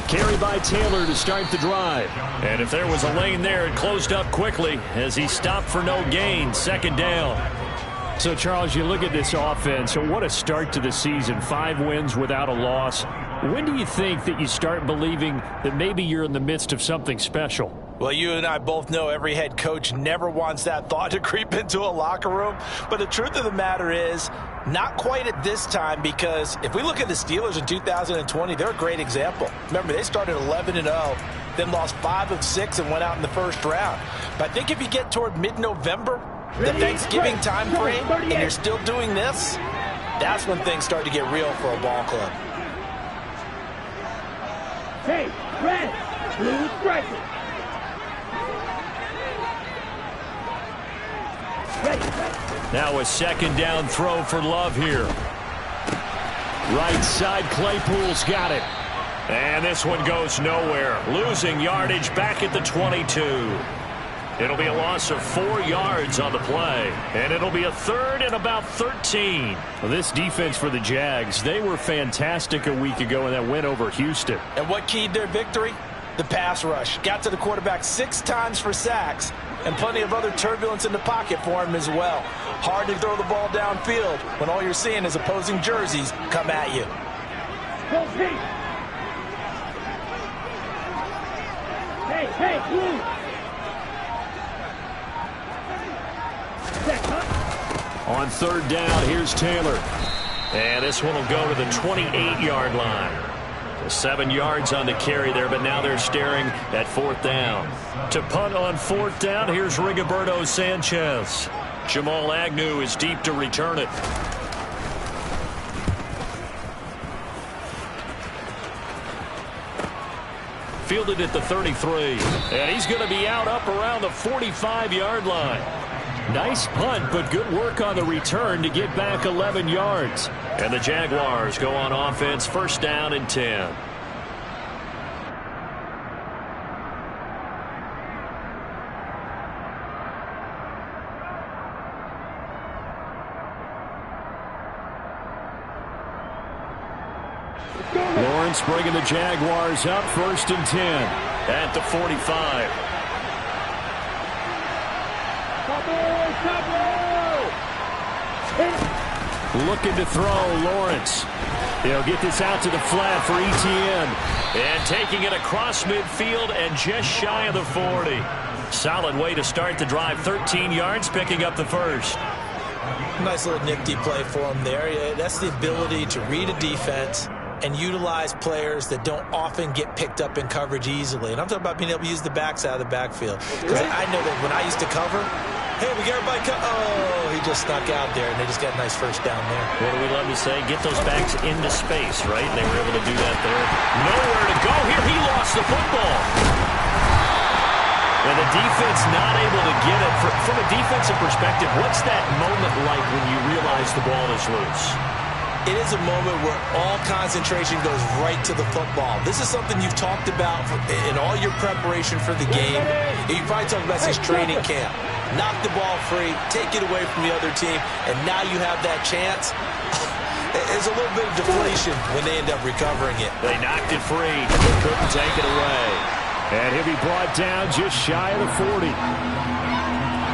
Carry by Taylor to start the drive. And if there was a lane there, it closed up quickly as he stopped for no gain. Second down. So, Charles, you look at this offense, so what a start to the season. 5 wins without a loss. When do you think that you start believing that maybe you're in the midst of something special? Well, you and I both know every head coach never wants that thought to creep into a locker room. But the truth of the matter is, not quite at this time, because if we look at the Steelers in 2020, they're a great example. Remember, they started 11-0, then lost 5 of 6 and went out in the first round. But I think if you get toward mid-November, the Thanksgiving time frame, and you're still doing this, that's when things start to get real for a ball club. Hey, red, blue striker. Now a second down throw for Love here. Right side, Claypool's got it. And this one goes nowhere. Losing yardage back at the 22. It'll be a loss of 4 yards on the play. And it'll be a third and about 13. Well, this defense for the Jags, they were fantastic a week ago in that win over Houston. And what keyed their victory? The pass rush. Got to the quarterback 6 times for sacks. And plenty of other turbulence in the pocket for him as well. Hard to throw the ball downfield when all you're seeing is opposing jerseys come at you. Hey, blue. On third down, here's Taylor. And this one will go to the 28-yard line. 7 yards on the carry there, but now they're staring at 4th down. To punt on 4th down, here's Rigoberto Sanchez. Jamal Agnew is deep to return it. Fielded at the 33. And he's going to be out up around the 45-yard line. Nice punt, but good work on the return to get back 11 yards. And the Jaguars go on offense, 1st down and 10. Lawrence bringing the Jaguars up, 1st and 10 at the 45. Looking to throw, Lawrence. He'll get this out to the flat for Etienne. And taking it across midfield and just shy of the 40. Solid way to start the drive. 13 yards, picking up the first. Nice little nifty play for him there. Yeah, that's the ability to read a defense and utilize players that don't often get picked up in coverage easily. And I'm talking about being able to use the backside of the backfield. Because I know that when I used to cover, hey, we got everybody oh, he just snuck out there, and they just got a nice first down there. What do we love to say? Get those backs into space, right? And they were able to do that there. Nowhere to go here. He lost the football. And the defense not able to get it. From a defensive perspective, what's that moment like when you realize the ball is loose? It is a moment where all concentration goes right to the football. This is something you've talked about in all your preparation for the game. You probably talked about since training camp. Knock the ball free, take it away from the other team, and now you have that chance. There's a little bit of deflation when they end up recovering it. They knocked it free. They couldn't take it away. And he'll be brought down just shy of the 40.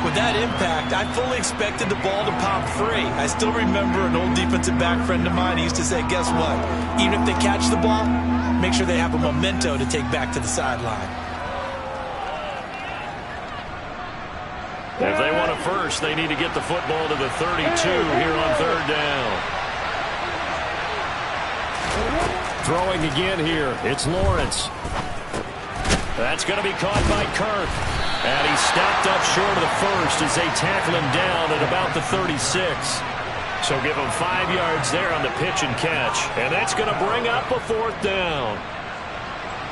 With that impact, I fully expected the ball to pop free. I still remember an old defensive back friend of mine. He used to say, guess what? Even if they catch the ball, make sure they have a memento to take back to the sideline. If they want a first, they need to get the football to the 32 here on 3rd down. Throwing again here. It's Lawrence. That's going to be caught by Kirk. And he stopped up short of the first as they tackle him down at about the 36. So give him 5 yards there on the pitch and catch. And that's going to bring up a 4th down.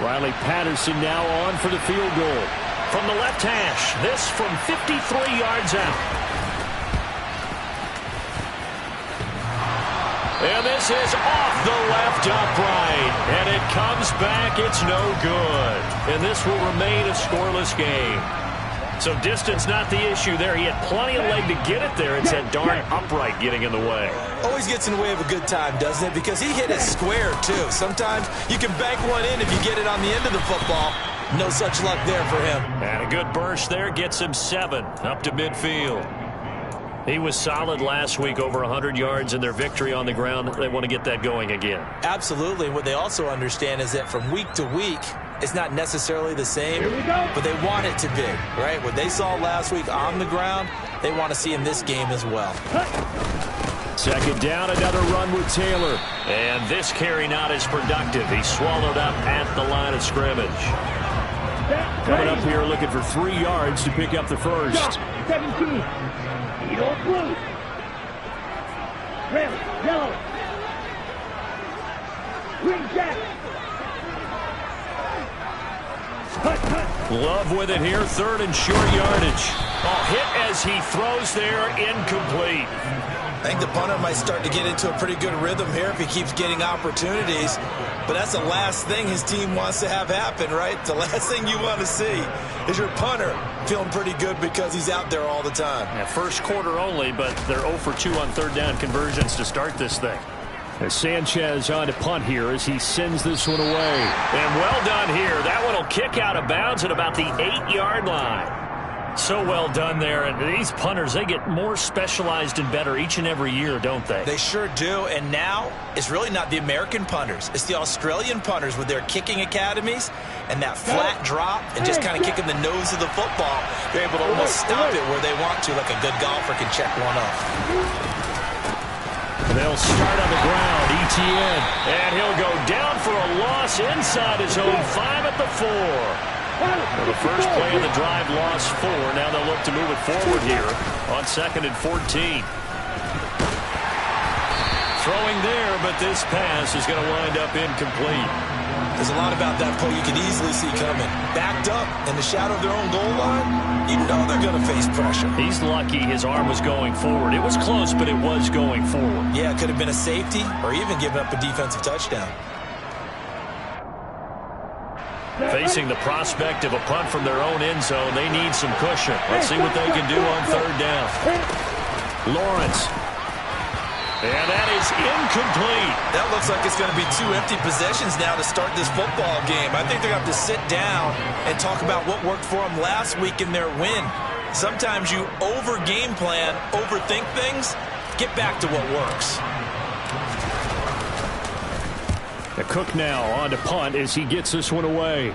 Riley Patterson now on for the field goal. From the left hash, this from 53 yards out. And this is off the left upright. And it comes back. It's no good. And this will remain a scoreless game. So distance not the issue there. He had plenty of leg to get it there. It's that darn upright getting in the way. Always gets in the way of a good time, doesn't it? Because he hit it square, too. Sometimes you can bank one in if you get it on the end of the football. No such luck there for him. And a good burst there gets him 7 up to midfield. He was solid last week, over 100 yards in their victory on the ground. They want to get that going again. Absolutely. What they also understand is that from week to week, it's not necessarily the same, but they want it to be, right? What they saw last week on the ground, they want to see in this game as well. Second down, another run with Taylor. And this carry not as productive. He's swallowed up at the line of scrimmage. Coming up here looking for 3 yards to pick up the first. 17. Eagle blue. Red, yellow. Green jack. Love with it here, 3rd and short yardage. Oh, hit as he throws there, incomplete. I think the punter might start to get into a pretty good rhythm here if he keeps getting opportunities. But that's the last thing his team wants to have happen, right? The last thing you want to see is your punter feeling pretty good because he's out there all the time. Yeah, first quarter only, but they're 0 for 2 on 3rd down conversions to start this thing. As Sanchez on to punt here as he sends this one away. And well done here. That one will kick out of bounds at about the 8-yard line. So well done there. And these punters, they get more specialized and better each and every year, don't they? They sure do. And now it's really not the American punters. It's the Australian punters with their kicking academies and that flat drop and just kind of kicking the nose of the football. They're able to almost stop it where they want to, like a good golfer can check one off. They'll start on the ground, Etienne. And he'll go down for a loss inside his own 5 at the 4. Well, the first play of the drive lost 4. Now they'll look to move it forward here on 2nd and 14. Throwing there, but this pass is going to wind up incomplete. There's a lot about that play you can easily see coming. Backed up in the shadow of their own goal line, you know they're going to face pressure. He's lucky his arm was going forward. It was close, but it was going forward. Yeah, it could have been a safety or even given up a defensive touchdown. Facing the prospect of a punt from their own end zone, they need some cushion. Let's see what they can do on 3rd down. Lawrence. And that is incomplete. That looks like it's going to be 2 empty possessions now to start this football game. I think they're going to have to sit down and talk about what worked for them last week in their win. Sometimes you over-game plan, overthink things. Get back to what works. The Cook now on to punt as he gets this one away.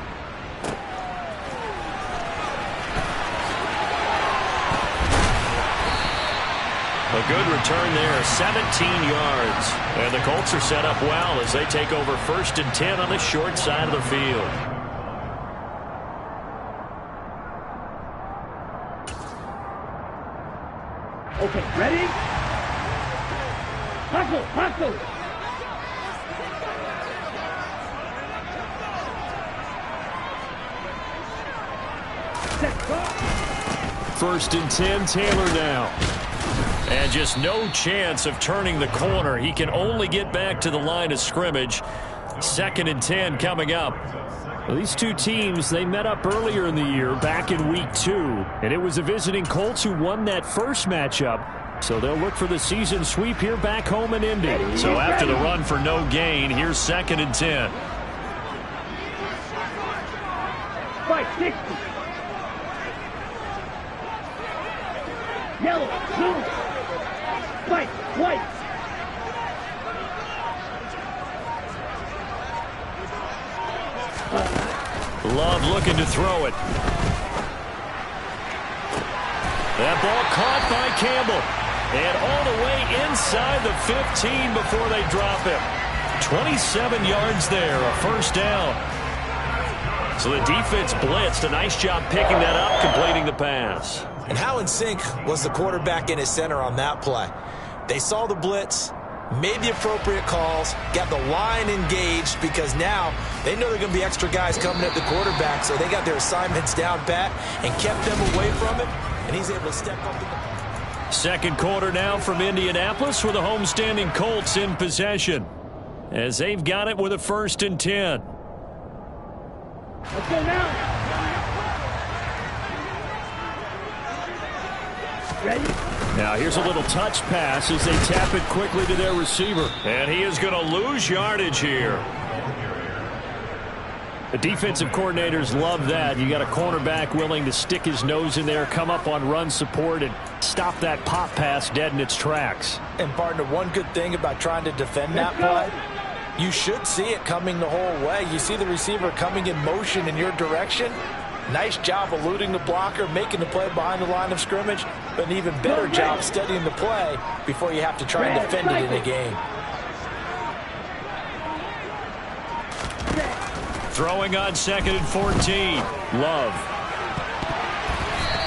A good return there, 17 yards. And the Colts are set up well as they take over 1st and 10 on the short side of the field. Okay, ready? Hustle, hustle. Set, go. 1st and 10, Taylor now. And just no chance of turning the corner. He can only get back to the line of scrimmage. 2nd and 10 coming up. Well, these two teams, they met up earlier in the year, back in week 2. And it was the visiting Colts who won that first matchup. So they'll look for the season sweep here back home in Indy. So after the run for no gain, here's 2nd and 10. Fight, 60. Yellow, blue. Fight, white. Love looking to throw it. That ball caught by Campbell. And all the way inside the 15 before they drop him. 27 yards there, a 1st down. So the defense blitzed. A nice job picking that up, completing the pass. And how in sync was the quarterback in his center on that play? They saw the blitz, made the appropriate calls, got the line engaged because now they know there are going to be extra guys coming at the quarterback, so they got their assignments down pat and kept them away from him, and he's able to step up. 2nd quarter now from Indianapolis with the homestanding Colts in possession as they've got it with a 1st and 10. Let's go now. Ready? Now here's a little touch pass as they tap it quickly to their receiver. And he is going to lose yardage here. The defensive coordinators love that. You got a cornerback willing to stick his nose in there, come up on run support, and stop that pop pass dead in its tracks. And partner, one good thing about trying to defend that play, you should see it coming the whole way. You see the receiver coming in motion in your direction. Nice job eluding the blocker, making the play behind the line of scrimmage, but an even better job studying the play before you have to try and defend it in a game. Throwing on 2nd and 14. Love.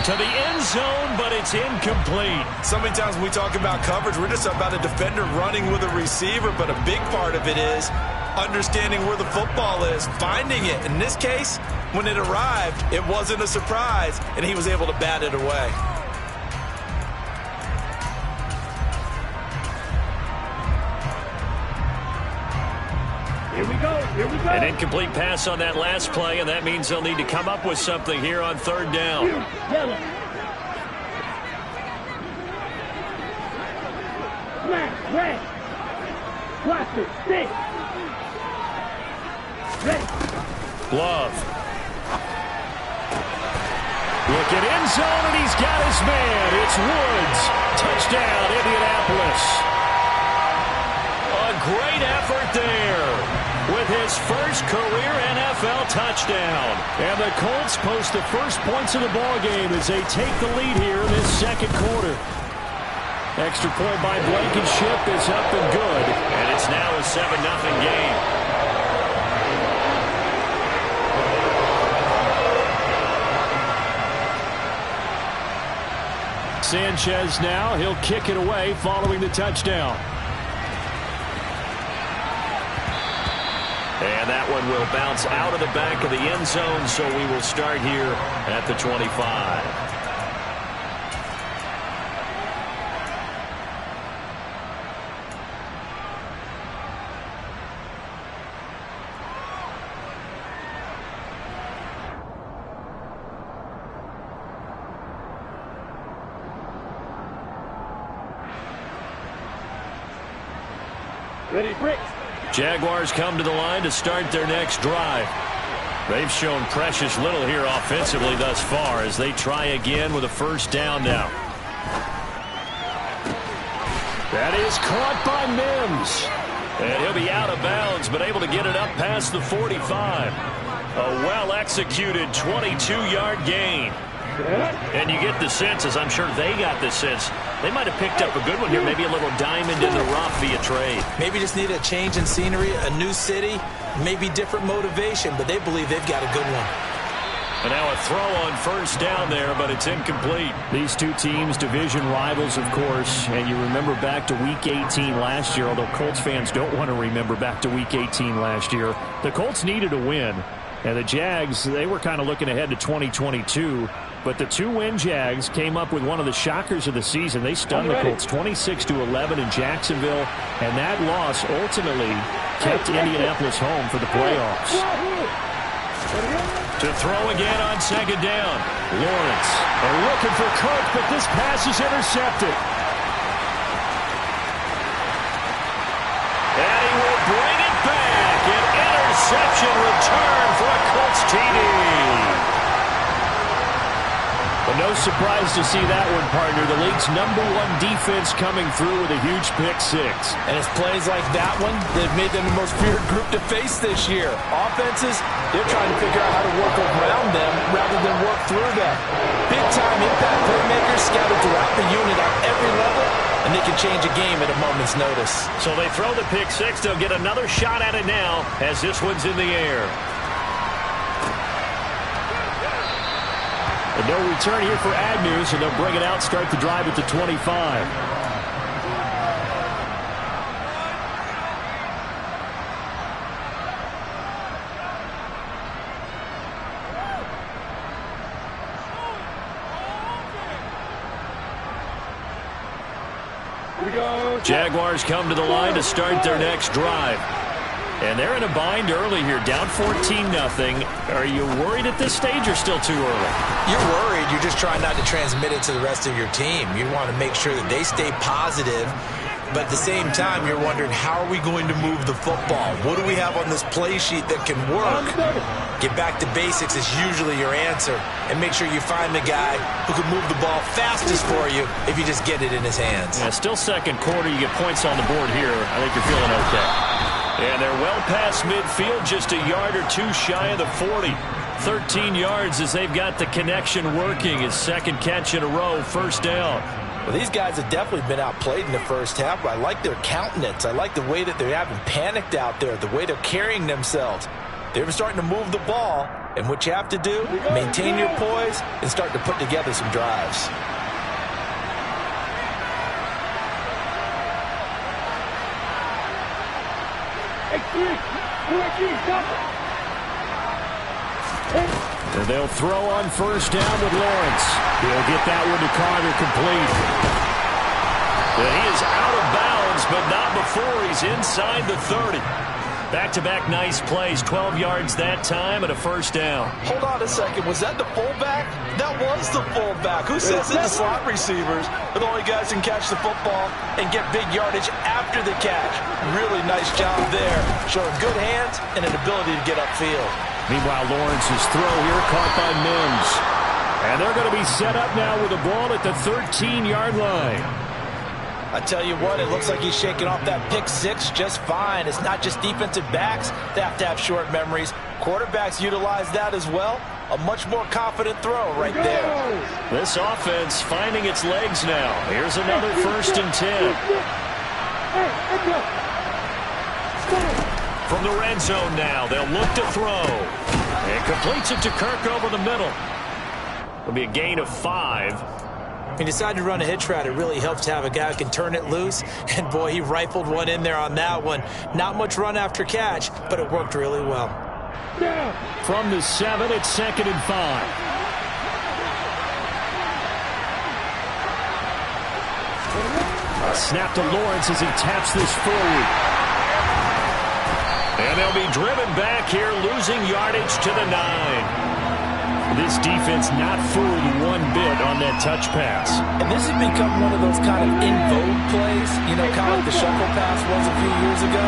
To the end zone, but it's incomplete. So many times when we talk about coverage, we're just about a defender running with a receiver, but a big part of it is understanding where the football is, finding it. In this case, when it arrived, it wasn't a surprise, and he was able to bat it away. Here we go. Here we go. An incomplete pass on that last play, and that means they'll need to come up with something here on 3rd down. Yellow. Smash. Red. Blaster. Stick. Ready. Love. Look at end zone, and he's got his man. It's Woods. Touchdown, Indianapolis. A great effort there with his first career NFL touchdown. And the Colts post the first points of the ballgame as they take the lead here in this 2nd quarter. Extra point by Blankenship is up and good. And it's now a 7-0 game. Sanchez now, he'll kick it away following the touchdown. And that one will bounce out of the back of the end zone, so we will start here at the 25. Ready, bricks. Jaguars come to the line to start their next drive. They've shown precious little here offensively thus far as they try again with a 1st down now. That is caught by Mims. And he'll be out of bounds, but able to get it up past the 45. A well-executed 22-yard gain. And you get the sense, as I'm sure they got the sense, they might have picked up a good one here, maybe a little diamond in the rough via trade. Maybe just need a change in scenery, a new city, maybe different motivation, but they believe they've got a good one. And now a throw on 1st down there, but it's incomplete. These two teams, division rivals, of course, and you remember back to Week 18 last year, although Colts fans don't want to remember back to Week 18 last year. The Colts needed a win, and the Jags, they were kind of looking ahead to 2022. But the 2-win Jags came up with one of the shockers of the season. They stunned the Colts 26-11 in Jacksonville, and that loss ultimately kept Indianapolis home for the playoffs. To throw again on 2nd down. Lawrence looking for Kirk, but this pass is intercepted. And he will bring it back. An interception return for a Colts TD. But no surprise to see that one, partner. The league's #1 defense coming through with a huge pick-6. And it's plays like that one that have made them the most feared group to face this year. Offenses, they're trying to figure out how to work around them rather than work through them. Big-time impact playmakers scattered throughout the unit at every level, and they can change a game at a moment's notice. So they throw the pick-6. They'll get another shot at it now as this one's in the air. And no return here for Agnew, so they'll bring it out, start the drive at the 25. Here we go. Jaguars come to the line to start their next drive. And they're in a bind early here, down 14-0. Are you worried at this stage or still too early? You're worried. You're just trying not to transmit it to the rest of your team. You want to make sure that they stay positive. But at the same time, you're wondering, how are we going to move the football? What do we have on this play sheet that can work? Get back to basics is usually your answer. And make sure you find the guy who can move the ball fastest for you if you just get it in his hands. Yeah, still second quarter. You get points on the board here. I think you're feeling okay. And they're well past midfield, just a yard or two shy of the 40. 13 yards as they've got the connection working. His second catch in a row, first down. Well, these guys have definitely been outplayed in the first half, but I like their countenance. I like the way that they haven't panicked out there, the way they're carrying themselves. They're starting to move the ball, and what you have to do, maintain your poise and start to put together some drives. And they'll throw on first down with Lawrence. He'll get that one to Carter, complete. And he is out of bounds, but not before he's inside the 30. Back-to-back nice plays, 12 yards that time and a first down. Hold on a second. Was that the fullback? That was the fullback. Who says that the slot receivers are the only guys who can catch the football and get big yardage after the catch? Really nice job there. Showing good hands and an ability to get upfield. Meanwhile, Lawrence's throw here caught by Mims. And they're going to be set up now with the ball at the 13-yard line. I tell you what, it looks like he's shaking off that pick six just fine. It's not just defensive backs that have to have short memories. Quarterbacks utilize that as well. A much more confident throw right there. This offense finding its legs now. Here's another 1st and 10. From the red zone now, they'll look to throw. And completes it to Kirk over the middle. It'll be a gain of 5. He decided to run a hitch route. It really helps to have a guy who can turn it loose. And, boy, he rifled one in there on that one. Not much run after catch, but it worked really well. From the 7, it's 2nd and 5. A snap to Lawrence as he taps this forward. And they'll be driven back here, losing yardage to the 9. This defense not fooled one bit on that touch pass. And this has become one of those kind of in vogue plays, you know, kind of like the shuffle pass was a few years ago.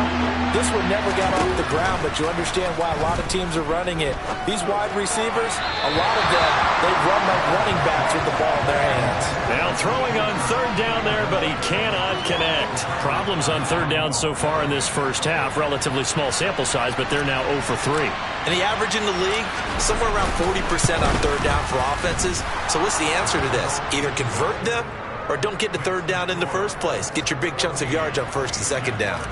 This one never got off the ground, but you understand why a lot of teams are running it. These wide receivers, a lot of them, they run like running backs with the ball in their hands. Now throwing on 3rd down there, but he cannot connect. Problems on 3rd down so far in this first half. Relatively small sample size, but they're now 0 for 3. And the average in the league, somewhere around 40% on 3rd down for offenses. So what's the answer to this? Either convert them or don't get to 3rd down in the first place. Get your big chunks of yards on 1st and 2nd down.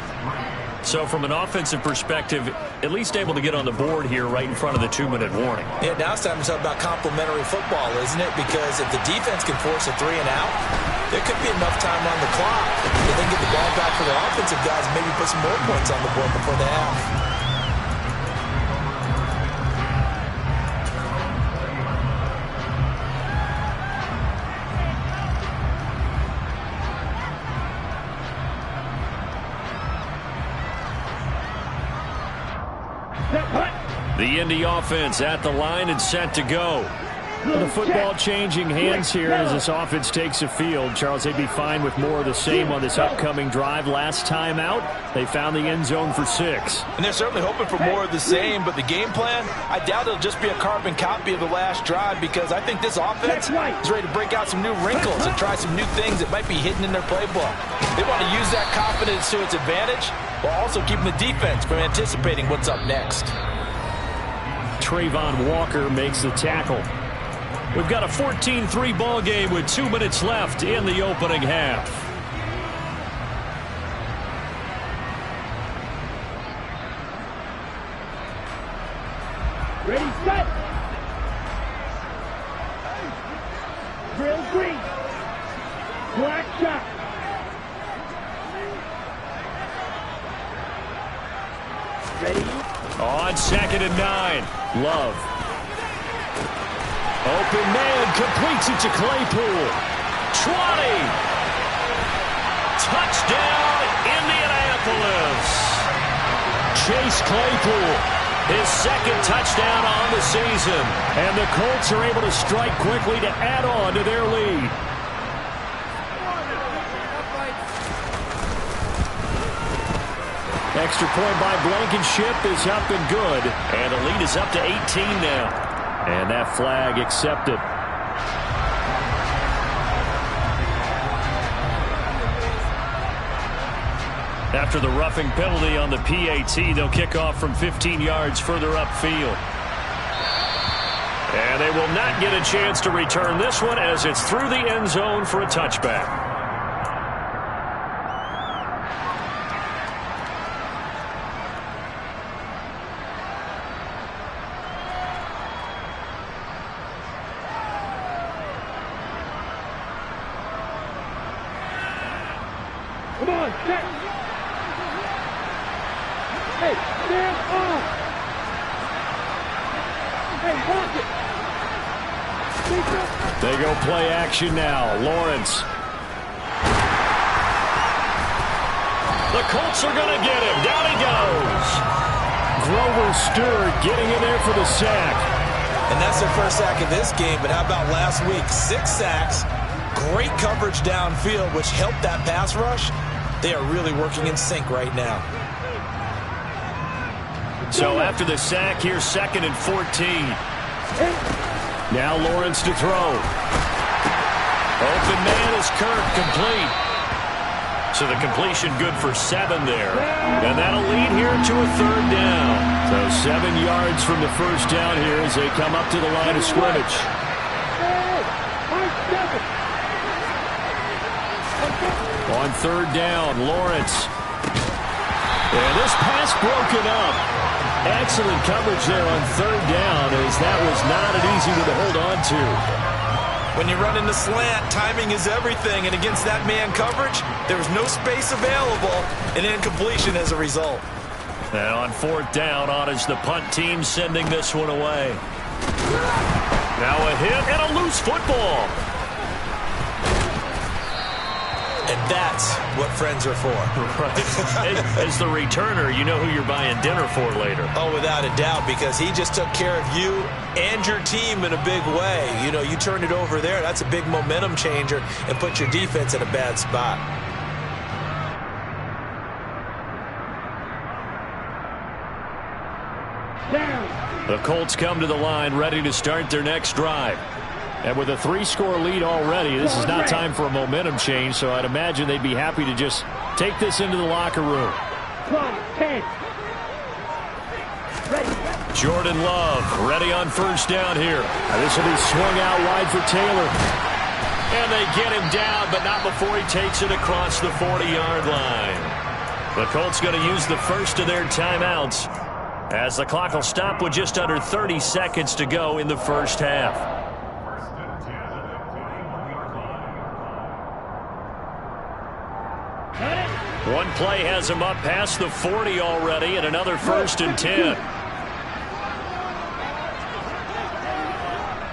So from an offensive perspective, at least able to get on the board here right in front of the 2-minute warning. Yeah, now it's time to talk about complementary football, isn't it? Because if the defense can force a 3 and out, there could be enough time on the clock. If they can get the ball back for the offensive guys, maybe put some more points on the board before the half. The Indy offense at the line and set to go. The football changing hands here as this offense takes the field. Charles, they'd be fine with more of the same on this upcoming drive. Last time out, they found the end zone for 6. And they're certainly hoping for more of the same, but the game plan, I doubt it'll just be a carbon copy of the last drive because I think this offense is ready to break out some new wrinkles and try some new things that might be hidden in their playbook. They want to use that confidence to its advantage while also keeping the defense from anticipating what's up next. Trayvon Walker makes the tackle. We've got a 14-3 ball game with 2 minutes left in the opening half. Ready, set. Drill green. Black shot. Ready. On 2nd and 9, Love. Open man, completes it to Claypool. 20. Touchdown, Indianapolis. Chase Claypool. His second touchdown on the season. And the Colts are able to strike quickly to add on to their lead. Extra point by Blankenship is up and good. And the lead is up to 18 now. And that flag accepted. After the roughing penalty on the PAT, they'll kick off from 15 yards further upfield. And they will not get a chance to return this one as it's through the end zone for a touchback. Come on, check. Hey, stand off. Hey, watch it. They go play action now. Lawrence. The Colts are going to get him. Down he goes. Grover Stewart getting in there for the sack. And that's their first sack of this game, but how about last week? 6 sacks, great coverage downfield, which helped that pass rush. They are really working in sync right now. So after the sack, here's 2nd and 14. Now Lawrence to throw. Open man is Kirk, complete. So the completion good for 7 there. And that'll lead here to a 3rd down. So 7 yards from the first down here as they come up to the line of scrimmage. On 3rd down, Lawrence. And this pass broken up. Excellent coverage there on 3rd down as that was not an easy one to hold on to. When you run in the slant, timing is everything, and against that man coverage, there was no space available, and incompletion as a result. And on 4th down, on is the punt team sending this one away. Now a hit and a loose football. And that's what friends are for. Right. As the returner, you know who you're buying dinner for later. Oh, without a doubt, because he just took care of you and your team in a big way. You know, you turned it over there. That's a big momentum changer and put your defense in a bad spot. The Colts come to the line ready to start their next drive. And with a 3-score lead already, this is not time for a momentum change, so I'd imagine they'd be happy to just take this into the locker room. Jordan Love ready on 1st down here. This will be swung out wide for Taylor. And they get him down, but not before he takes it across the 40-yard line. The Colts going to use the first of their timeouts as the clock will stop with just under 30 seconds to go in the first half. One play has him up past the 40 already, and another 1st and 10.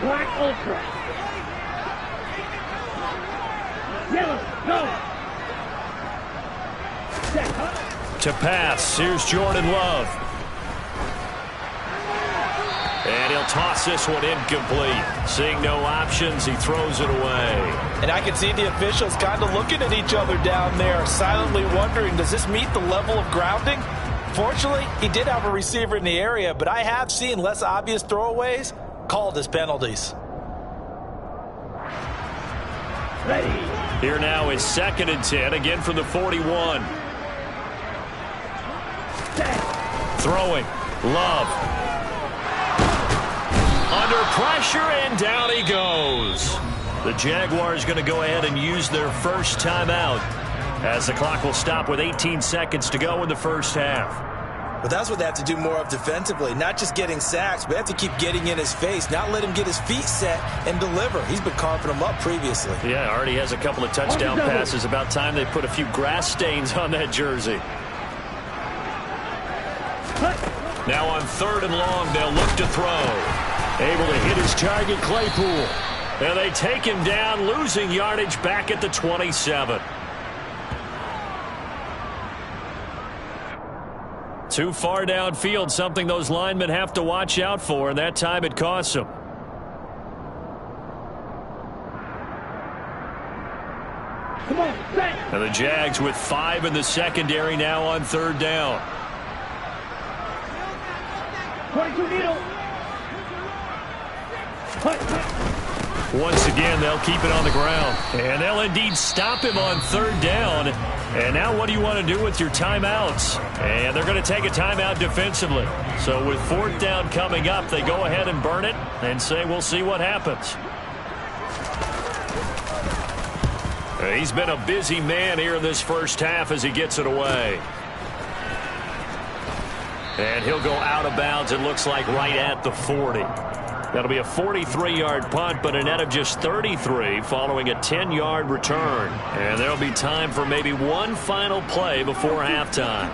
Black Ultra. Yellow, go. To pass, here's Jordan Love. And he'll toss this one incomplete. Seeing no options, he throws it away. And I can see the officials kind of looking at each other down there, silently wondering, does this meet the level of grounding? Fortunately, he did have a receiver in the area, but I have seen less obvious throwaways called as penalties. Ready. Here now is 2nd and 10, again from the 41. Throwing, Love. Under pressure, and down he goes. The Jaguars going to go ahead and use their first timeout as the clock will stop with 18 seconds to go in the first half. But that's what they have to do more of defensively, not just getting sacks, but they have to keep getting in his face, not let him get his feet set and deliver. He's been carving them up previously. Yeah, already has a couple of touchdown passes. About time they put a few grass stains on that jersey. Now on 3rd and long, they'll look to throw. Able to hit his target, Claypool. And they take him down, losing yardage back at the 27. Too far downfield, something those linemen have to watch out for, and that time it costs them. Come on, set. And the Jags with 5 in the secondary now on 3rd down. 22 needle. Once again, they'll keep it on the ground. And they'll indeed stop him on 3rd down. And now what do you want to do with your timeouts? And they're going to take a timeout defensively. So with 4th down coming up, they go ahead and burn it and say we'll see what happens. He's been a busy man here in this first half as he gets it away. And he'll go out of bounds, it looks like, right at the 40. That'll be a 43-yard punt, but a net of just 33 following a 10-yard return. And there'll be time for maybe one final play before halftime.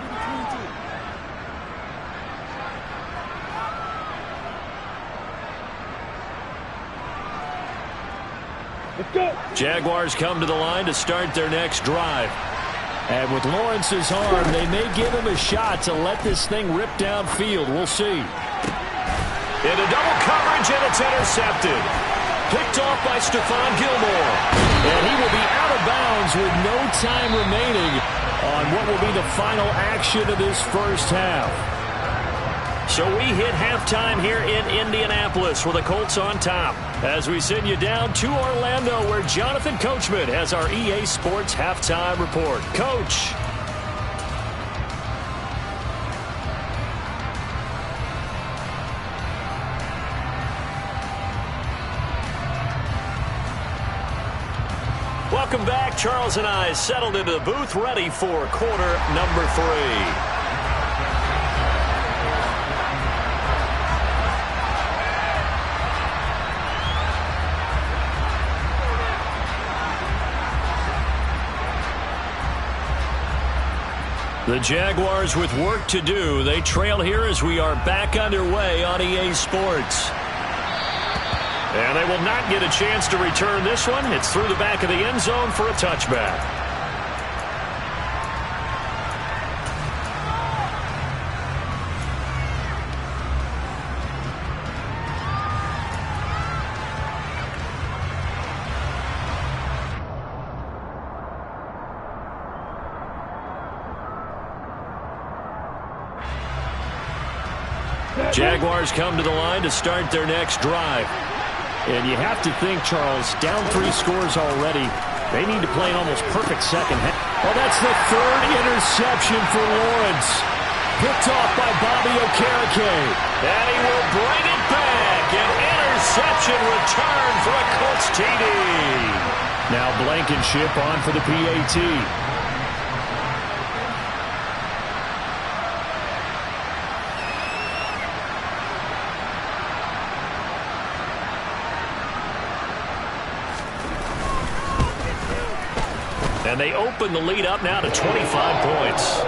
Let's go. Jaguars come to the line to start their next drive. And with Lawrence's arm, they may give him a shot to let this thing rip downfield. We'll see. Into double coverage, and it's intercepted. Picked off by Stephon Gilmore. And he will be out of bounds with no time remaining on what will be the final action of this first half. So we hit halftime here in Indianapolis with the Colts on top, as we send you down to Orlando, where Jonathan Coachman has our EA Sports halftime report. Coach. Welcome back. Charles and I settled into the booth, ready for quarter number 3. The Jaguars with work to do. They trail here as we are back underway on EA Sports. And they will not get a chance to return this one. It's through the back of the end zone for a touchback. Jaguars come to the line to start their next drive. And you have to think, Charles, down 3 scores already. They need to play an almost perfect second half. Well, that's the 3rd interception for Lawrence. Picked off by Bobby Okereke. And he will bring it back. An interception return for a Colts TD. Now Blankenship on for the PAT. And they open the lead up now to 25 points.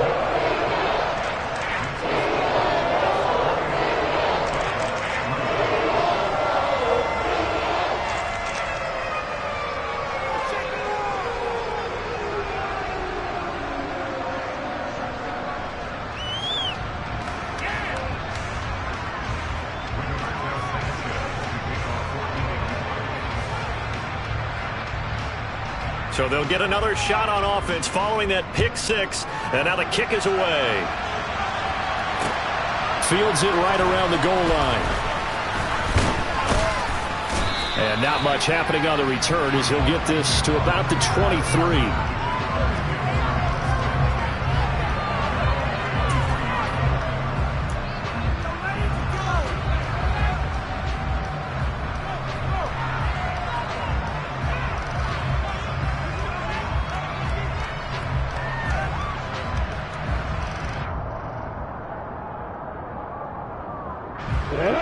So they'll get another shot on offense following that pick 6. And now the kick is away. Fields it right around the goal line. And not much happening on the return as he'll get this to about the 23.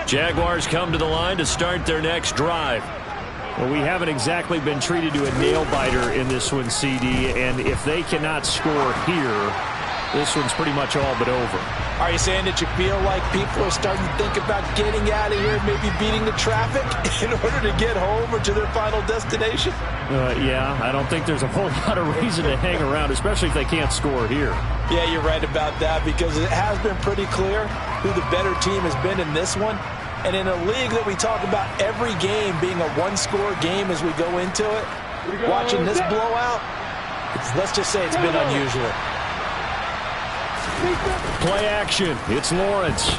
Jaguars come to the line to start their next drive. Well, we haven't exactly been treated to a nail-biter in this one, CD, and if they cannot score here, this one's pretty much all but over. Are you saying that you feel like people are starting to think about getting out of here, maybe beating the traffic in order to get home or to their final destination? Yeah, I don't think there's a whole lot of reason to hang around, especially if they can't score here. Yeah, you're right about that, because it has been pretty clear who the better team has been in this one. And in a league that we talk about every game being a one-score game as we go into it, watching this blowout, let's just say it's been unusual. Play action. It's Lawrence.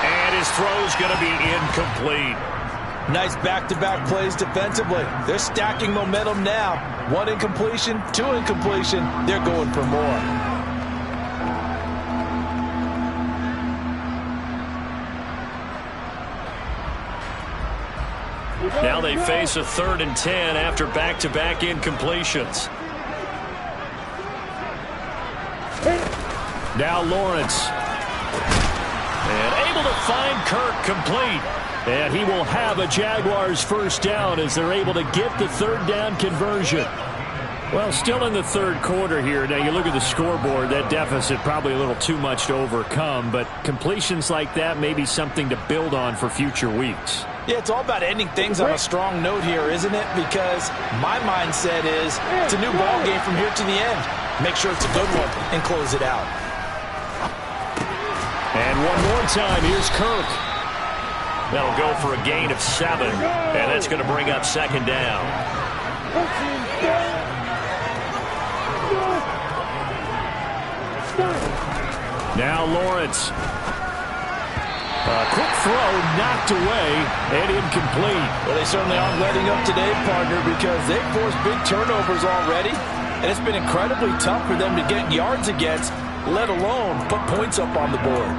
And his throw's going to be incomplete. Nice back-to-back plays defensively. They're stacking momentum now. 1 incompletion, 2 incompletion. They're going for more. Now they face a 3rd and 10 after back-to-back incompletions. Now Lawrence. And able to find Kirk complete. And he will have a Jaguars first down as they're able to get the 3rd down conversion. Well, still in the 3rd quarter here. Now you look at the scoreboard, that deficit probably a little too much to overcome, but completions like that may be something to build on for future weeks. Yeah, it's all about ending things on a strong note here, isn't it? Because my mindset is it's a new ball game from here to the end. Make sure it's a good one and close it out. And one more time, here's Kirk. That'll go for a gain of 7, and that's going to bring up 2nd down. Now Lawrence. A quick throw knocked away and incomplete. Well, they certainly aren't letting up today, partner, because they've forced big turnovers already, and it's been incredibly tough for them to get yards against, let alone put points up on the board.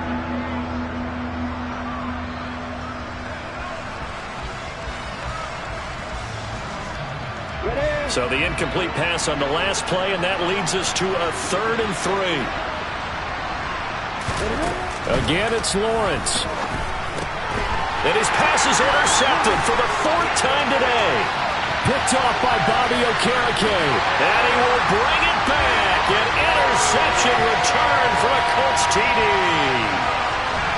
So the incomplete pass on the last play, and that leads us to a 3rd and 3. Again, it's Lawrence. And his pass is intercepted for the 4th time today. Picked off by Bobby Okereke. And he will bring it back. An interception return for a Colts TD.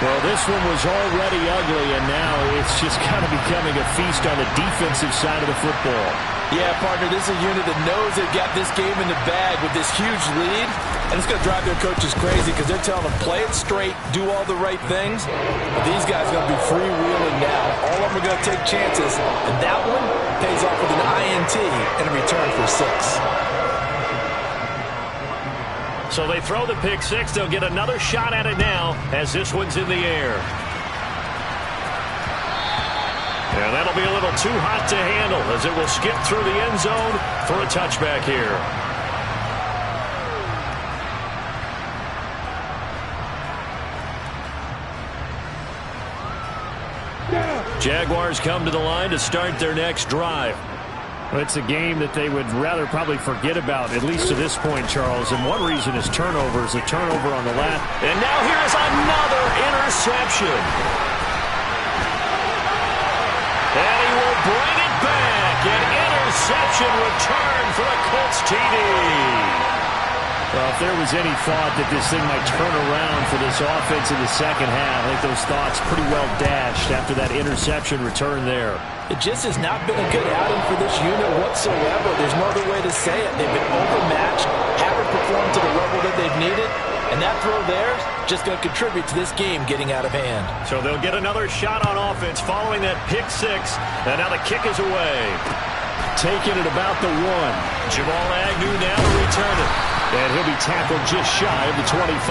Well, this one was already ugly, and now it's just kind of becoming a feast on the defensive side of the football. Yeah, partner, this is a unit that knows they've got this game in the bag with this huge lead, and it's going to drive their coaches crazy because they're telling them, play it straight, do all the right things. But these guys are going to be freewheeling now. All of them are going to take chances, and that one pays off with an INT and a return for 6. So they throw the pick 6. They'll get another shot at it now as this one's in the air. And that'll be a little too hot to handle as it will skip through the end zone for a touchback here. Jaguars come to the line to start their next drive. Well, it's a game that they would rather probably forget about, at least to this point, Charles. And one reason is turnovers, a turnover on the left. And now here is another interception. And he will bring it back. An interception return for a Colts TD. Well, if there was any thought that this thing might turn around for this offense in the second half, I think those thoughts pretty well dashed after that interception return there. It just has not been a good outing for this unit whatsoever. There's no other way to say it. They've been overmatched, haven't performed to the level that they've needed, and that throw there is just going to contribute to this game getting out of hand. So they'll get another shot on offense following that pick 6, and now the kick is away. Taking it about the 1. Jamal Agnew now to return it. And he'll be tackled just shy of the 25.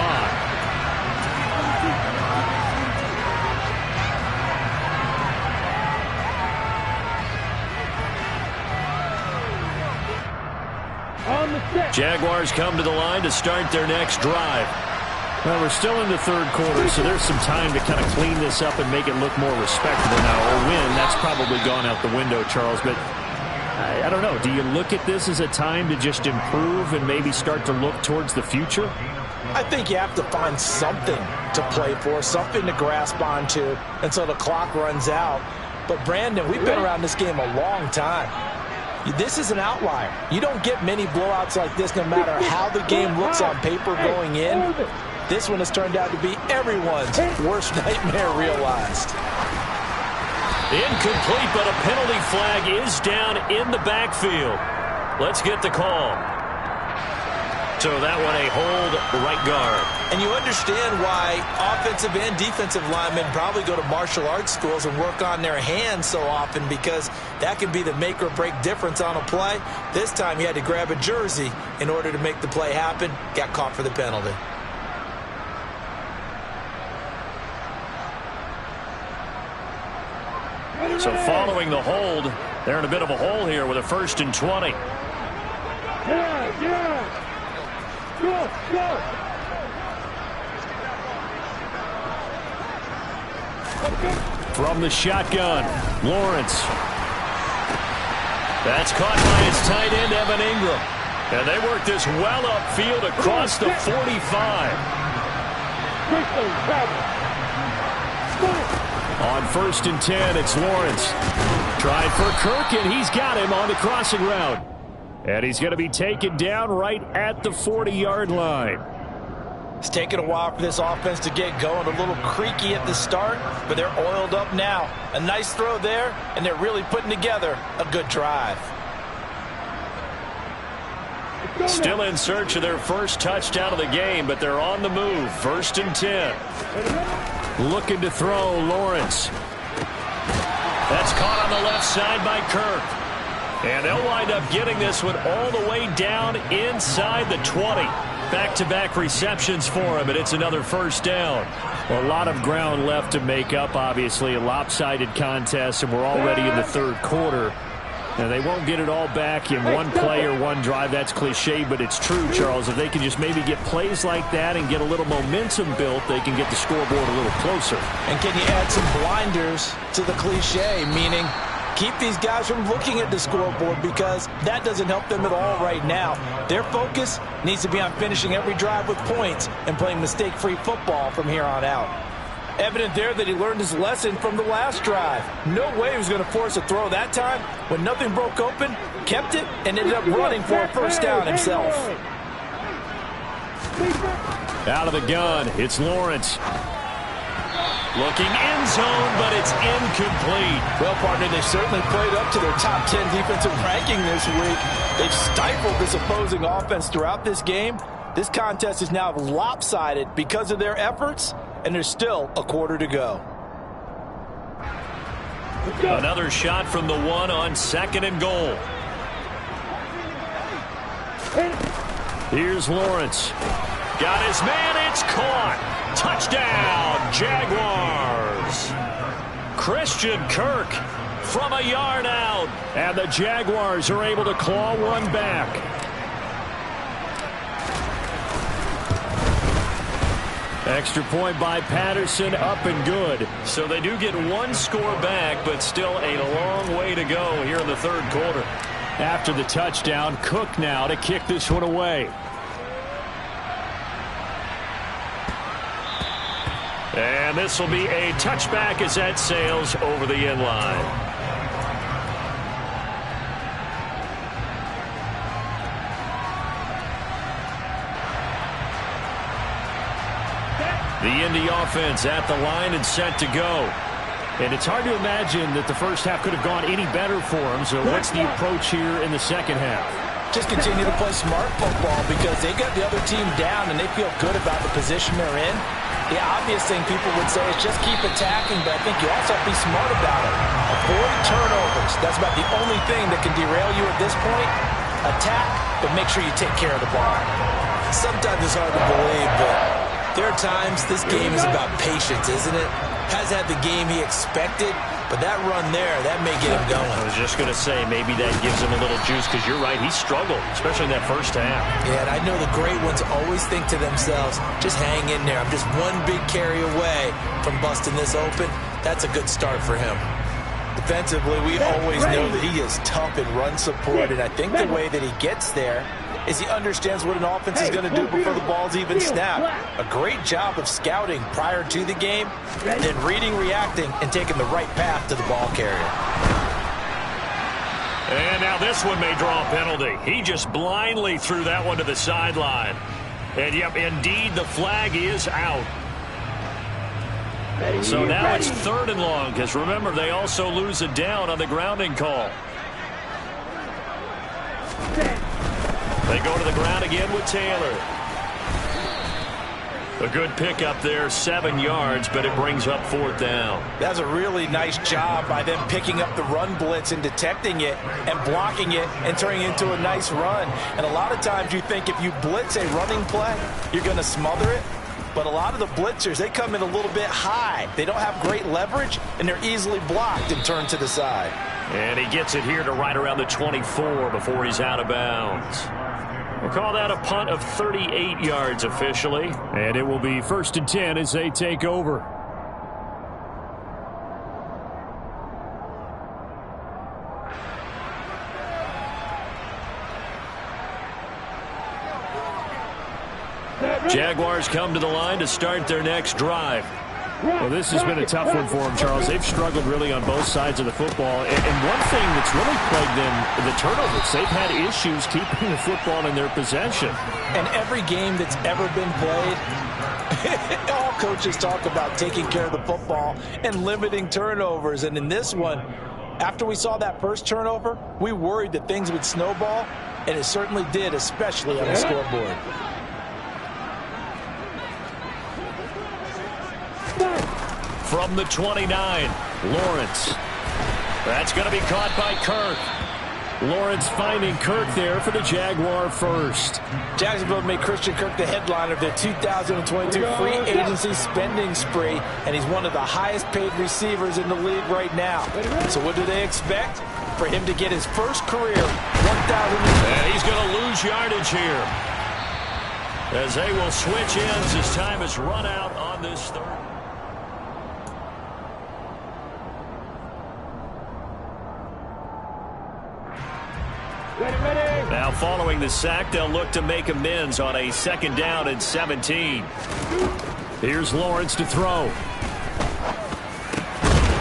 Jaguars come to the line to start their next drive. Well, we're still in the 3rd quarter, so there's some time to kind of clean this up and make it look more respectable now. Or win, that's probably gone out the window, Charles. But I don't know. Do you look at this as a time to just improve and maybe start to look towards the future? I think you have to find something to play for, something to grasp onto until the clock runs out. But, Brandon, we've been around this game a long time. This is an outlier. You don't get many blowouts like this no matter how the game looks on paper going in. This one has turned out to be everyone's worst nightmare realized. Incomplete, but a penalty flag is down in the backfield. Let's get the call. So that one a hold right guard. And you understand why offensive and defensive linemen probably go to martial arts schools and work on their hands so often, because that can be the make or break difference on a play. This time he had to grab a jersey in order to make the play happen. Got caught for the penalty. So following the hold, they're in a bit of a hole here with a 1st and 20. Yeah. Go. From the shotgun, Lawrence. That's caught by his tight end, Evan Ingram. And they work this well upfield across the 45. On 1st and 10, it's Lawrence. Tried for Kirk, and he's got him on the crossing route. And he's going to be taken down right at the 40-yard line. It's taken a while for this offense to get going. A little creaky at the start, but they're oiled up now. A nice throw there, and they're really putting together a good drive. Still in search of their first touchdown of the game, but they're on the move. 1st and 10. Looking to throw, Lawrence. That's caught on the left side by Kirk. And they'll wind up getting this one all the way down inside the 20. Back-to-back receptions for him, and it's another 1st down. Well, a lot of ground left to make up, obviously. A lopsided contest, and we're already in the 3rd quarter. And they won't get it all back in one play or one drive. That's cliche, but it's true, Charles. If they can just maybe get plays like that and get a little momentum built, they can get the scoreboard a little closer. And can you add some blinders to the cliche, meaning keep these guys from looking at the scoreboard, because that doesn't help them at all right now. Their focus needs to be on finishing every drive with points and playing mistake-free football from here on out. Evident there that he learned his lesson from the last drive. No way he was going to force a throw that time. When nothing broke open, kept it, and ended up running for a 1st down himself. Out of the gun, it's Lawrence. Looking end zone, but it's incomplete. Well, partner, they've certainly played up to their top 10 defensive ranking this week. They've stifled this opposing offense throughout this game. This contest is now lopsided because of their efforts, and there's still a quarter to go. Another shot from the 1 on 2nd and goal. Here's Lawrence. Got his man, it's caught. Touchdown, Jaguars. Christian Kirk from a yard out. And the Jaguars are able to claw one back. Extra point by Patterson, up and good. So they do get one score back, but still a long way to go here in the 3rd quarter. After the touchdown, Cook now to kick this one away. And this will be a touchback as that sails over the end line. The Indy offense at the line and set to go. And it's hard to imagine that the first half could have gone any better for them. So what's the approach here in the 2nd half? Just continue to play smart football, because they got the other team down and they feel good about the position they're in. The obvious thing people would say is just keep attacking, but I think you also have to be smart about it. Avoid turnovers. That's about the only thing that can derail you at this point. Attack, but make sure you take care of the ball. Sometimes it's hard to believe, but there are times this game is about patience, isn't it? Has had the game he expected, but that run there, that may get him going. I was just going to say, maybe that gives him a little juice, because you're right, he struggled, especially in that 1st half. Yeah, and I know the great ones always think to themselves, just hang in there. I'm just one big carry away from busting this open. That's a good start for him. Defensively, we always know that he is tough in run support, and I think the way that he gets there is he understands what an offense is going to do before the ball's even snapped. A great job of scouting prior to the game, then reading, reacting, and taking the right path to the ball carrier. And now this one may draw a penalty. He just blindly threw that one to the sideline. And, yep, indeed, the flag is out. So now it's 3rd and long, because remember, they also lose a down on the grounding call. They go to the ground again with Taylor. A good pickup there, 7 yards, but it brings up 4th down. That's a really nice job by them picking up the run blitz and detecting it and blocking it and turning it into a nice run. And a lot of times you think if you blitz a running play, you're going to smother it. But a lot of the blitzers, they come in a little bit high. They don't have great leverage, and they're easily blocked and turned to the side. And he gets it here to right around the 24 before he's out of bounds. We'll call that a punt of 38 yards officially. And it will be 1st and 10 as they take over. Jaguars come to the line to start their next drive. Well, this has been a tough one for them, Charles. They've struggled really on both sides of the football. And one thing that's really plagued them, the turnovers. They've had issues keeping the football in their possession. And every game that's ever been played, all coaches talk about taking care of the football and limiting turnovers. And in this one, after we saw that first turnover, we worried that things would snowball, and it certainly did, especially on the scoreboard. From the 29, Lawrence. That's going to be caught by Kirk. Lawrence finding Kirk there for the Jaguar first. Jacksonville made Christian Kirk the headliner of their 2022 free agency spending spree, and he's one of the highest paid receivers in the league right now. So what do they expect? For him to get his first career 1,000. And he's going to lose yardage here, as they will switch ends as time is run out on this 3rd. Now following the sack, they'll look to make amends on a 2nd down and 17. Here's Lawrence to throw.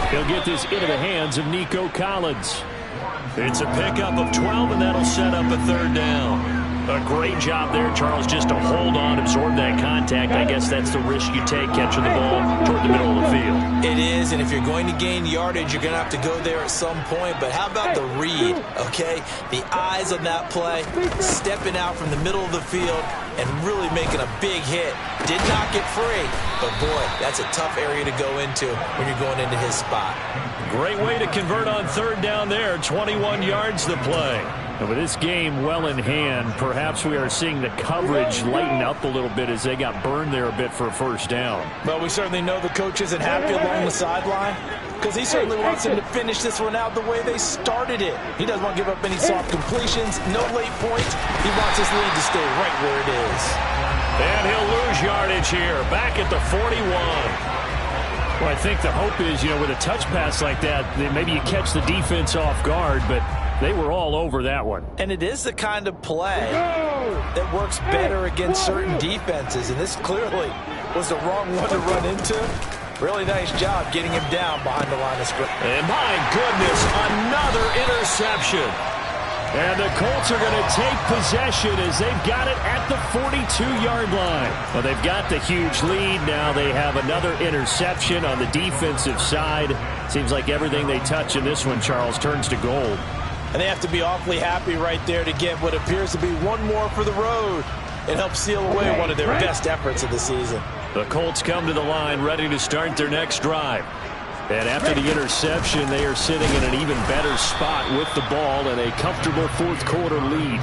He'll get this into the hands of Nico Collins. It's a pickup of 12, and that'll set up a 3rd down. A great job there, Charles, just to hold on, absorb that contact. I guess that's the risk you take catching the ball toward the middle of the field. It is, and if you're going to gain yardage, you're going to have to go there at some point. But how about the read, okay? The eyes on that play, stepping out from the middle of the field and really making a big hit. Did not get free, but boy, that's a tough area to go into when you're going into his spot. Great way to convert on 3rd down there. 21 yards to play. And with this game well in hand, perhaps we are seeing the coverage lighten up a little bit as they got burned there a bit for a 1st down. But we certainly know the coach isn't happy along the sideline, because he certainly wants them to finish this one out the way they started it. He doesn't want to give up any soft completions, no late points. He wants his lead to stay right where it is. And he'll lose yardage here, back at the 41. Well, I think the hope is, with a touch pass like that, maybe you catch the defense off guard, but they were all over that one. And it is the kind of play that works better against certain defenses, and this clearly was the wrong one to run into. Really nice job getting him down behind the line of scrimmage. And my goodness, another interception. And the Colts are going to take possession as they've got it at the 42-yard line. Well, they've got the huge lead. Now they have another interception on the defensive side. Seems like everything they touch in this one, Charles, turns to gold. And they have to be awfully happy right there to get what appears to be one more for the road. It helps seal away one of their best efforts of the season. The Colts come to the line ready to start their next drive. And after the interception, they are sitting in an even better spot with the ball and a comfortable 4th quarter lead.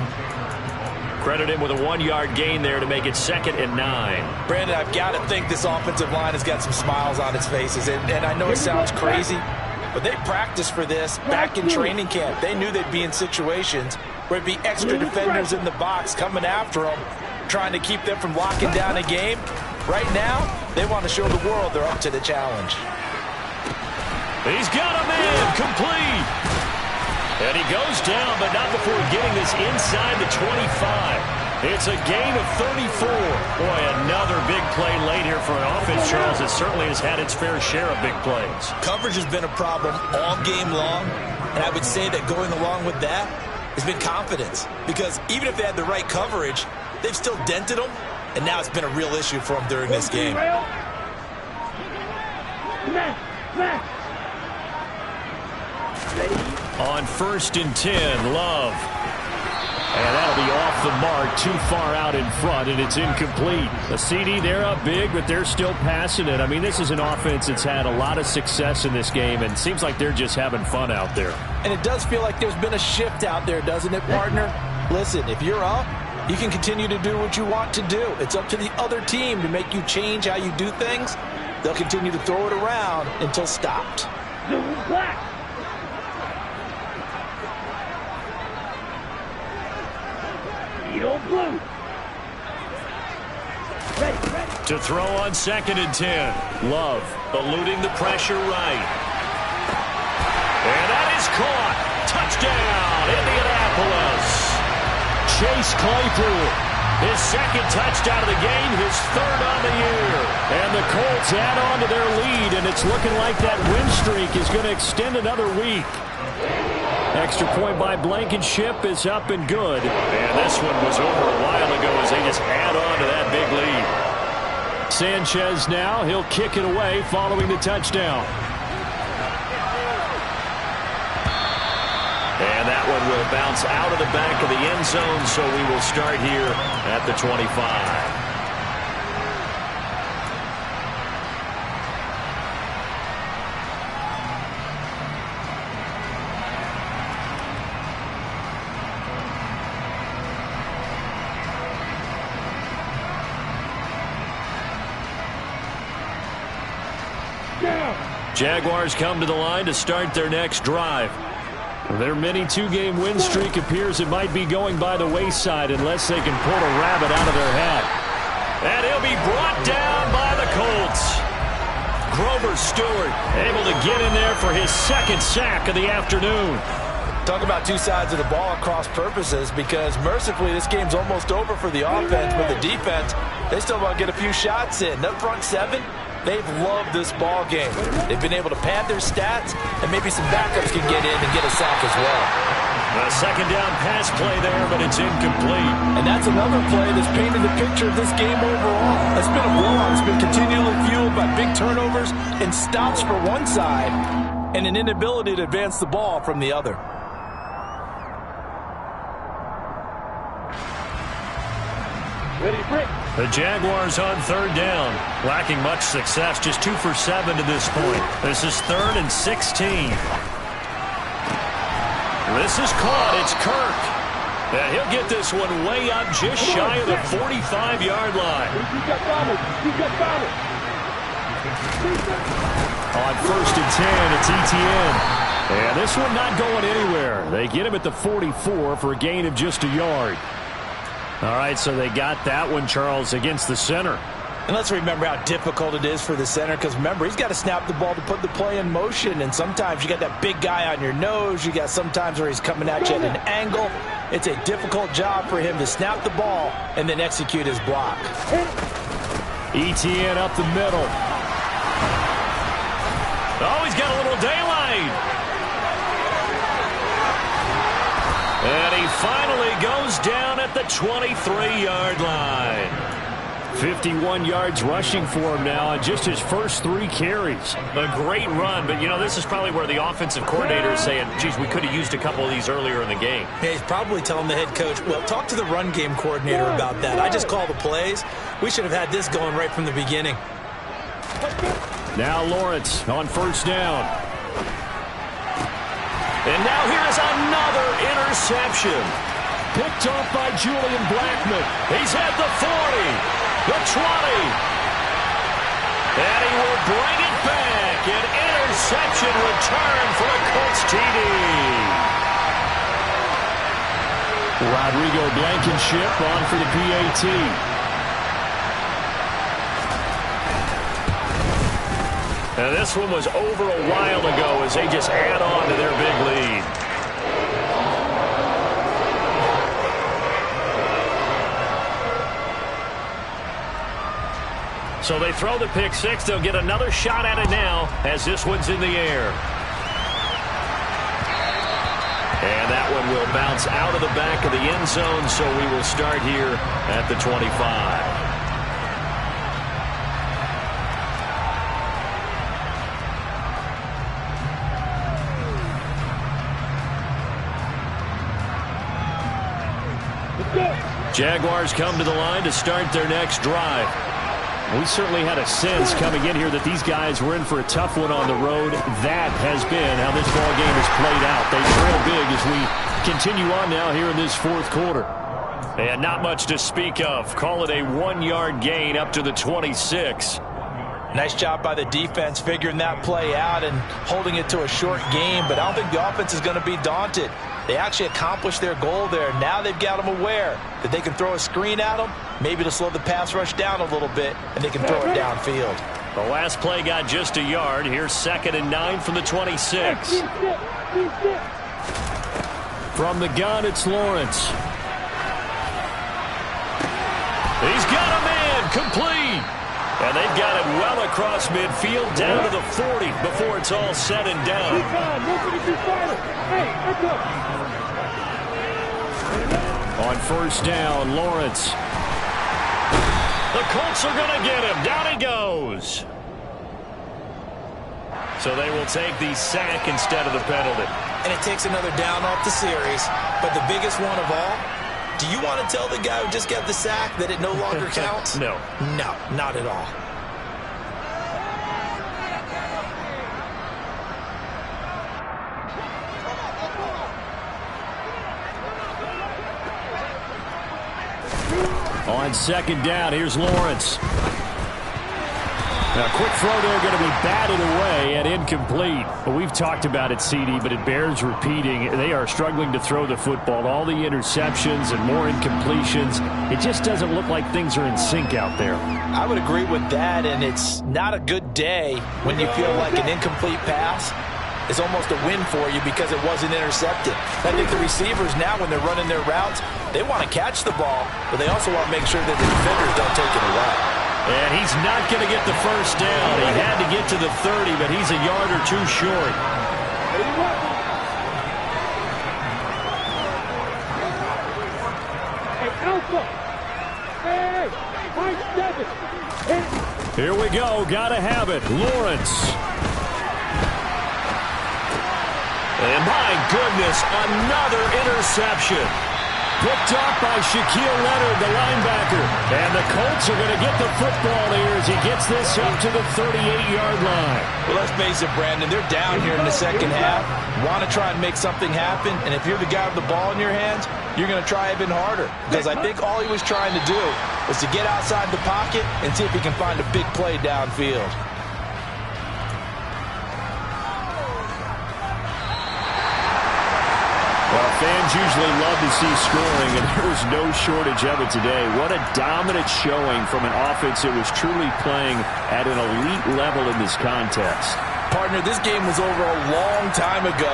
Credit him with a 1-yard gain there to make it 2nd and 9. Brandon, I've got to think this offensive line has got some smiles on its faces. And I know it sounds crazy, but they practiced for this back in training camp. They knew they'd be in situations where there'd be extra defenders in the box coming after them, trying to keep them from locking down a game. Right now, they want to show the world they're up to the challenge. He's got a man complete. And he goes down, but not before getting this inside the 25. It's a gain of 34. Boy, another big play late here for an offense, Charles, that certainly has had its fair share of big plays. Coverage has been a problem all game long. And I would say that going along with that has been confidence. Because even if they had the right coverage, they've still dented them. And now it's been a real issue for them during this game. On 1st and 10, Love. And that'll be off the mark, too far out in front, and it's incomplete. The CD, they're up big, but they're still passing it. I mean, this is an offense that's had a lot of success in this game, and it seems like they're just having fun out there. And it does feel like there's been a shift out there, doesn't it, partner? Listen, if you're up, you can continue to do what you want to do. It's up to the other team to make you change how you do things. They'll continue to throw it around until stopped. To throw on 2nd and 10. Love eluding the pressure right. And that is caught. Touchdown, Indianapolis. Chase Claypool, his 2nd touchdown of the game, his 3rd on the year. And the Colts add on to their lead, and it's looking like that win streak is going to extend another week. Extra point by Blankenship is up and good. And this one was over a while ago as they just add on to that big lead. Sanchez now, he'll kick it away following the touchdown. And that one will bounce out of the back of the end zone, so we will start here at the 25. Jaguars come to the line to start their next drive. Their mini 2-game win streak appears it might be going by the wayside unless they can pull a rabbit out of their hat. And he'll be brought down by the Colts. Grover Stewart able to get in there for his 2nd sack of the afternoon. Talk about two sides of the ball at cross purposes, because mercifully this game's almost over for the offense, but the defense, they still want to get a few shots in. That front 7, they've loved this ball game. They've been able to pad their stats, and maybe some backups can get in and get a sack as well. A 2nd down pass play there, but it's incomplete. And that's another play that's painted the picture of this game overall. It's been a blowout. It's been continually fueled by big turnovers and stops for one side and an inability to advance the ball from the other. The Jaguars on 3rd down, lacking much success, just 2 for 7 to this point. This is 3rd and 16. This is caught. It's Kirk. And he'll get this one way up just shy of the 45-yard line. On 1st and 10, it's Etienne. And this one not going anywhere. They get him at the 44 for a gain of just a yard. All right, so they got that one, Charles, against the center. And let's remember how difficult it is for the center, because remember, he's got to snap the ball to put the play in motion, and sometimes you got that big guy on your nose. You got sometimes where he's coming at you at an angle. It's a difficult job for him to snap the ball and then execute his block. Etienne up the middle. Oh, he's got a little daylight. And he finally goes down at the 23-yard line. 51 yards rushing for him now on just his first 3 carries. A great run, but, you know, this is probably where the offensive coordinator is saying, geez, we could have used a couple of these earlier in the game. Yeah, he's probably telling the head coach, well, talk to the run game coordinator about that. I just call the plays. We should have had this going right from the beginning. Now Lawrence on 1st down. And now here is another interception. Picked off by Julian Blackmon. He's at the 40. The 20. And he will bring it back. An interception return for a Colts TD. Rodrigo Blankenship on for the PAT. And this one was over a while ago as they just add on to their big lead. So they throw the pick six. They'll get another shot at it now as this one's in the air. bounce out of the back of the end zone, so we will start here at the 25. Jaguars come to the line to start their next drive. We certainly had a sense coming in here that these guys were in for a tough one on the road. That has been how this ball game has played out. They trail big as we continue on now here in this fourth quarter. And not much to speak of. Call it a 1-yard gain up to the 26. Nice job by the defense figuring that play out and holding it to a short game, but I don't think the offense is going to be daunted. They actually accomplished their goal there. Now they've got them aware that they can throw a screen at them, maybe to slow the pass rush down a little bit, and they can throw it downfield. The last play got just a yard. Here's 2nd and 9 from the 26. From the gun, it's Lawrence. He's got a man complete. And they've got it well across midfield down to the 40 before it's all said and done. On first down, Lawrence. The Colts are going to get him. Down he goes. So they will take the sack instead of the penalty. And it takes another down off the series. But the biggest one of all, do you want to tell the guy who just got the sack that it no longer counts? No. No, not at all. On second down, here's Lawrence. Now, quick throw there, going to be batted away and incomplete. Well, we've talked about it, CD, but it bears repeating. They are struggling to throw the football. All the interceptions and more incompletions. It just doesn't look like things are in sync out there. I would agree with that, and it's not a good day when you feel like an incomplete pass is almost a win for you because it wasn't intercepted. I think the receivers now, when they're running their routes, they want to catch the ball, but they also want to make sure that the defenders don't take it away. And he's not going to get the first down. He had to get to the 30, but he's a yard or two short. Here we go. Got to have it. Lawrence. And my goodness, another interception. Picked off by Shaquille Leonard, the linebacker. And the Colts are going to get the football here as he gets this up to the 38-yard line. Well, let's face it, Brandon, they're down here in the second half. Want to try and make something happen. And if you're the guy with the ball in your hands, you're going to try even harder. Because I think all he was trying to do was to get outside the pocket and see if he can find a big play downfield. Fans usually love to see scoring, and there was no shortage of it today. What a dominant showing from an offense that was truly playing at an elite level in this contest. Partner, this game was over a long time ago,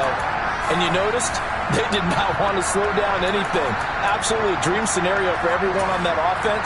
and you noticed they did not want to slow down anything. Absolutely a dream scenario for everyone on that offense.